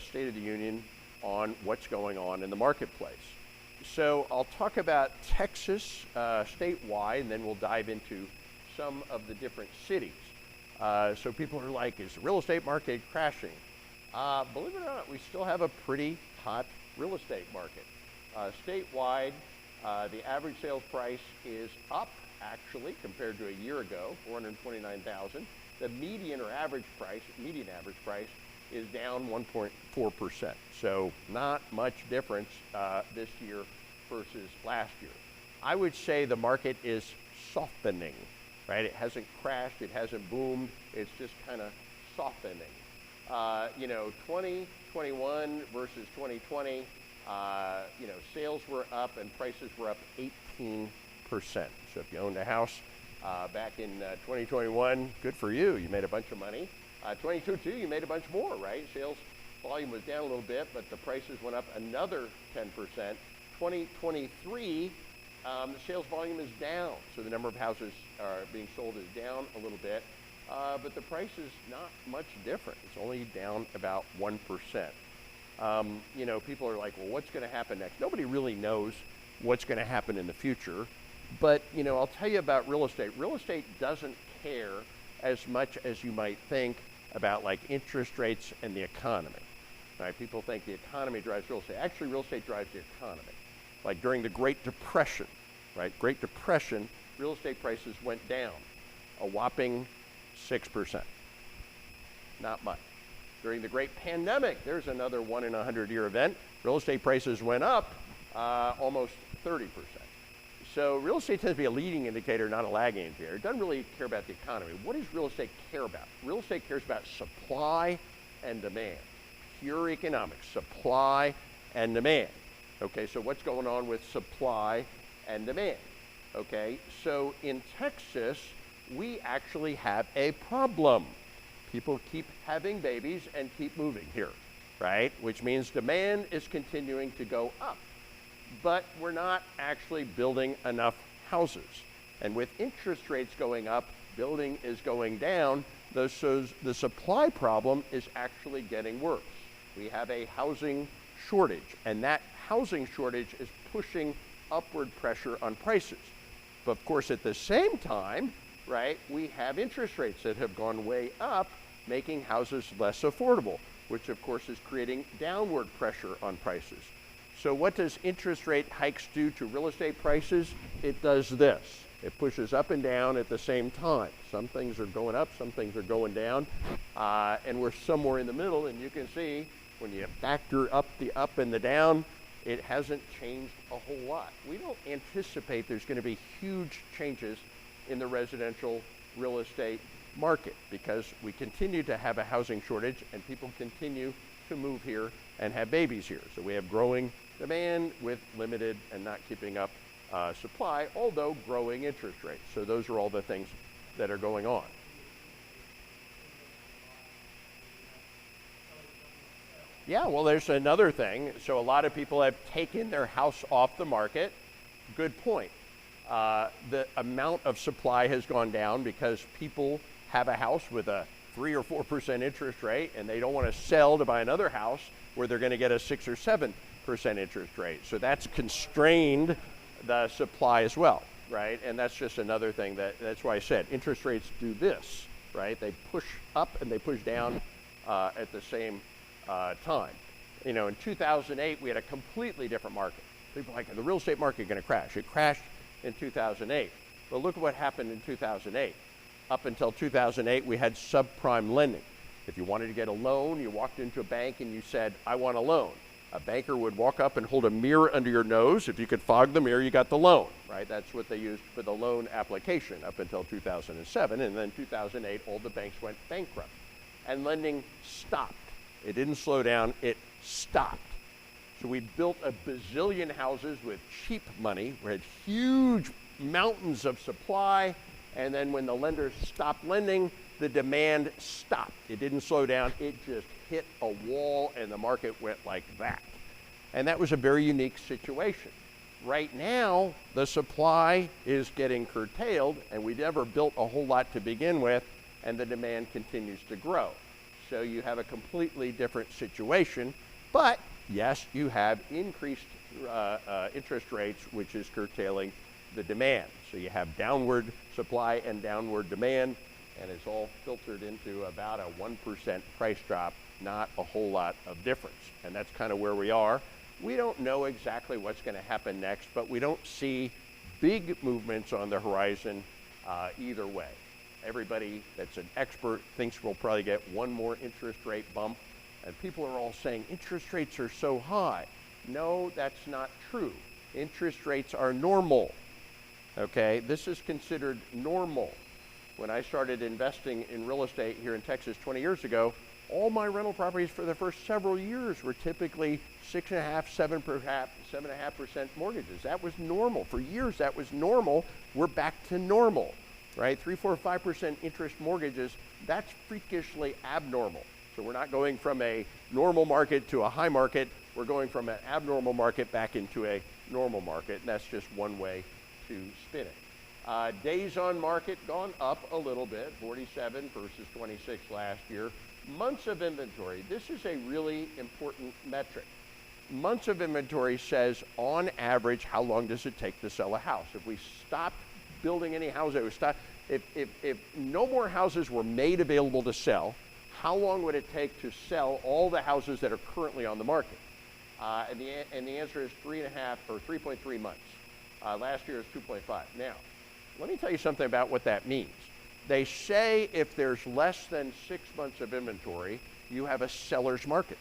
State of the Union on what's going on in the marketplace. So I'll talk about Texas statewide, and then we'll dive into some of the different cities. So people are like, is the real estate market crashing? Believe it or not, we still have a pretty hot real estate market. Statewide, the average sales price is up, actually, compared to a year ago, $429,000. The median average price is down 1.4%. So not much difference this year versus last year. I would say the market is softening, right? It hasn't crashed, it hasn't boomed, it's just kind of softening. 2021 versus 2020, sales were up and prices were up 18%. So if you owned a house back in 2021, good for you. You made a bunch of money. 22, you made a bunch more, right? Sales volume was down a little bit, but the prices went up another 10%. 2023, the sales volume is down. So the number of houses being sold is down a little bit, but the price is not much different. It's only down about 1%. People are like, well, what's going to happen next? Nobody really knows what's going to happen in the future. But, I'll tell you about real estate. Real estate doesn't care as much as you might think about like interest rates and the economy. Right? People think the economy drives real estate. Actually, real estate drives the economy. Like during the Great Depression, right? Great Depression, real estate prices went down a whopping 6%. Not much. During the Great Pandemic, there's another 1 in a 100-year event. Real estate prices went up almost 30%. So real estate tends to be a leading indicator, not a lagging indicator. It doesn't really care about the economy. What does real estate care about? Real estate cares about supply and demand. Pure economics, supply and demand. Okay, so what's going on with supply and demand? Okay, so in Texas, we actually have a problem. People keep having babies and keep moving here, right? Which means demand is continuing to go up. But we're not actually building enough houses. And with interest rates going up, building is going down, so the supply problem is actually getting worse. We have a housing shortage, and that housing shortage is pushing upward pressure on prices. But of course, at the same time, right, we have interest rates that have gone way up, making houses less affordable, which of course is creating downward pressure on prices. So what does interest rate hikes do to real estate prices? It does this. It pushes up and down at the same time. Some things are going up, some things are going down, and we're somewhere in the middle. And you can see when you factor up the up and the down, it hasn't changed a whole lot. We don't anticipate there's going to be huge changes in the residential real estate market because we continue to have a housing shortage and people continue to move here and have babies here. So we have growing demand with limited and not keeping up supply, although growing interest rates. So those are all the things that are going on. Yeah, well, there's another thing. So a lot of people have taken their house off the market. Good point. The amount of supply has gone down because people have a house with a 3 or 4% interest rate and they don't want to sell to buy another house where they're going to get a 6 or 7% interest rate. So that's constrained the supply as well, right? And that's just another thing that's why I said interest rates do this, right? They push up and they push down at the same time. In 2008, we had a completely different market. People are like, the real estate market going to crash. It crashed in 2008. But look at what happened in 2008. Up until 2008, we had subprime lending. If you wanted to get a loan, you walked into a bank and you said, I want a loan. A banker would walk up and hold a mirror under your nose. If you could fog the mirror, you got the loan, right? That's what they used for the loan application up until 2007. And then 2008, all the banks went bankrupt. And lending stopped. It didn't slow down, it stopped. So we built a bazillion houses with cheap money. We had huge mountains of supply. And then when the lenders stopped lending, the demand stopped. It didn't slow down, it just hit a wall and the market went like that. And that was a very unique situation. Right now, the supply is getting curtailed and we never built a whole lot to begin with and the demand continues to grow. So you have a completely different situation. But yes, you have increased interest rates, which is curtailing the demand. So you have downward supply and downward demand, and it's all filtered into about a 1% price drop, not a whole lot of difference. And that's kind of where we are. We don't know exactly what's going to happen next, but we don't see big movements on the horizon either way. Everybody that's an expert thinks we'll probably get one more interest rate bump, and people are all saying interest rates are so high. No, that's not true. Interest rates are normal. Okay, this is considered normal. When I started investing in real estate here in Texas 20 years ago, all my rental properties for the first several years were typically 6.5%, 7.5% mortgages. That was normal. For years, that was normal. We're back to normal, right? 3, 4, 5% interest mortgages, that's freakishly abnormal. So we're not going from a normal market to a high market. We're going from an abnormal market back into a normal market, and that's just one way to spin it. Days on market gone up a little bit, 47 versus 26 last year. Months of inventory, this is a really important metric. Months of inventory says, on average, how long does it take to sell a house? If we stopped building any houses, if no more houses were made available to sell, how long would it take to sell all the houses that are currently on the market? And the answer is 3.5 or 3.3 months. Last year is 2.5. Now, let me tell you something about what that means. They say if there's less than 6 months of inventory, you have a seller's market.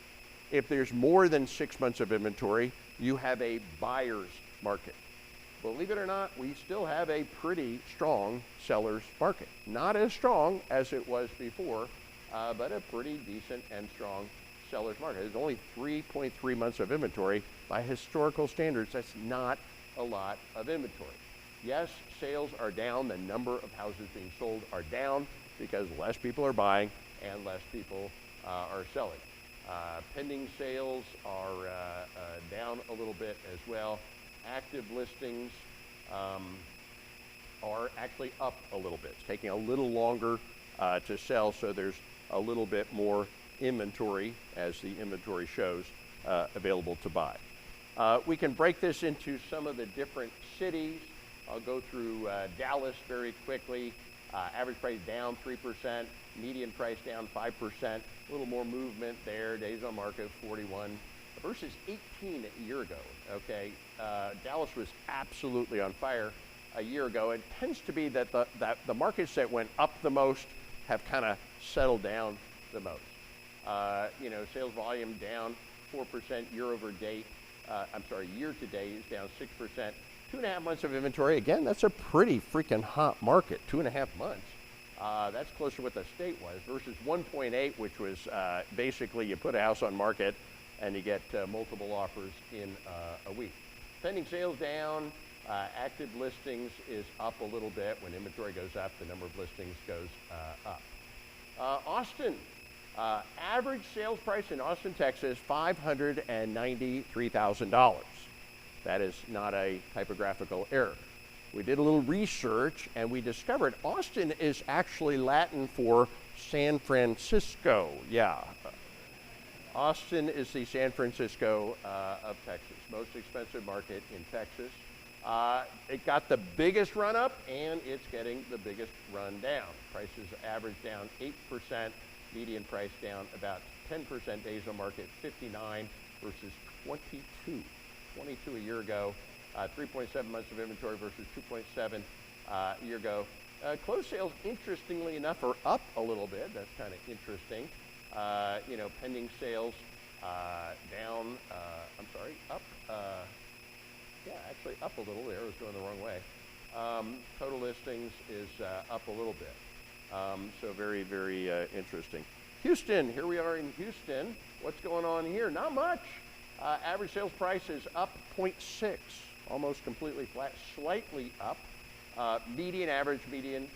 If there's more than 6 months of inventory, you have a buyer's market. Believe it or not, we still have a pretty strong seller's market. Not as strong as it was before, but a pretty decent and strong seller's market. There's only 3.3 months of inventory. By historical standards, that's not a lot of inventory. Yes, sales are down. The number of houses being sold are down because less people are buying and less people are selling. Pending sales are down a little bit as well. Active listings are actually up a little bit. It's taking a little longer to sell, so there's a little bit more inventory, as the inventory shows, available to buy. We can break this into some of the different cities. I'll go through Dallas very quickly. Average price down 3%, median price down 5%. A little more movement there. Days on market 41 versus 18 a year ago. Okay, Dallas was absolutely on fire a year ago. It tends to be that the markets that went up the most have kind of settled down the most. Sales volume down 4% year to date is down 6%. 2.5 months of inventory, again, that's a pretty freaking hot market. 2.5 months. That's close to what the state was versus 1.8, which was basically you put a house on market and you get multiple offers in a week. Pending sales down, active listings is up a little bit. When inventory goes up, the number of listings goes up. Austin, average sales price in Austin, Texas, $593,000. That is not a typographical error. We did a little research and we discovered Austin is actually Latin for San Francisco. Yeah. Austin is the San Francisco of Texas, most expensive market in Texas. It got the biggest run up and it's getting the biggest run down. Prices average down 8%, median price down about 10%, days on market 59 versus 22 a year ago. 3.7 months of inventory versus 2.7 a year ago. Closed sales, interestingly enough, are up a little bit. That's kind of interesting. Pending sales up. Actually up a little there. I was going the wrong way. Total listings is up a little bit. So very, very interesting. Houston, here we are in Houston. What's going on here? Not much. Average sales price is up 0.6, almost completely flat, slightly up. Average median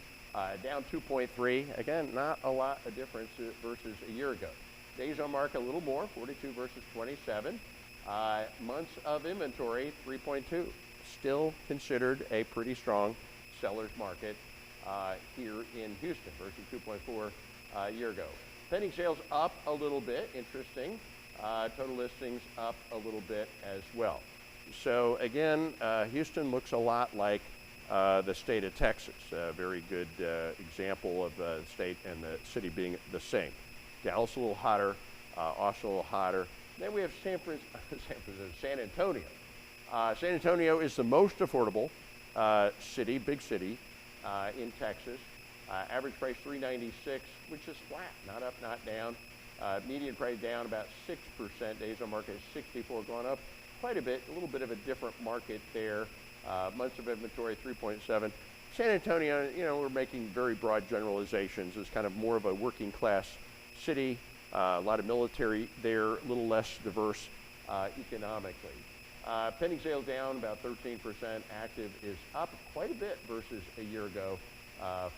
down 2.3. Again, not a lot of difference versus a year ago. Days on market a little more, 42 versus 27. Months of inventory, 3.2. Still considered a pretty strong seller's market here in Houston versus 2.4 a year ago. Pending sales up a little bit, interesting. Total listings up a little bit as well. So again, Houston looks a lot like the state of Texas. A very good example of the state and the city being the same. Dallas a little hotter, Austin a little hotter. Then we have San Antonio. San Antonio is the most affordable city, big city in Texas. Average price $396, which is flat, not up, not down. Median price down about 6%. Days on market is 64, going up quite a bit. A little bit of a different market there. Months of inventory 3.7. San Antonio, you know, we're making very broad generalizations. It's kind of more of a working class city. A lot of military there, a little less diverse economically. Pending sales down about 13%. Active is up quite a bit versus a year ago,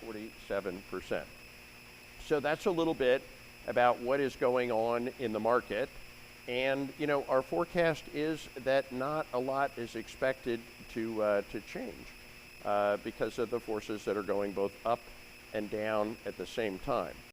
47%. So that's a little bit about what is going on in the market. And, you know, our forecast is that not a lot is expected to change because of the forces that are going both up and down at the same time.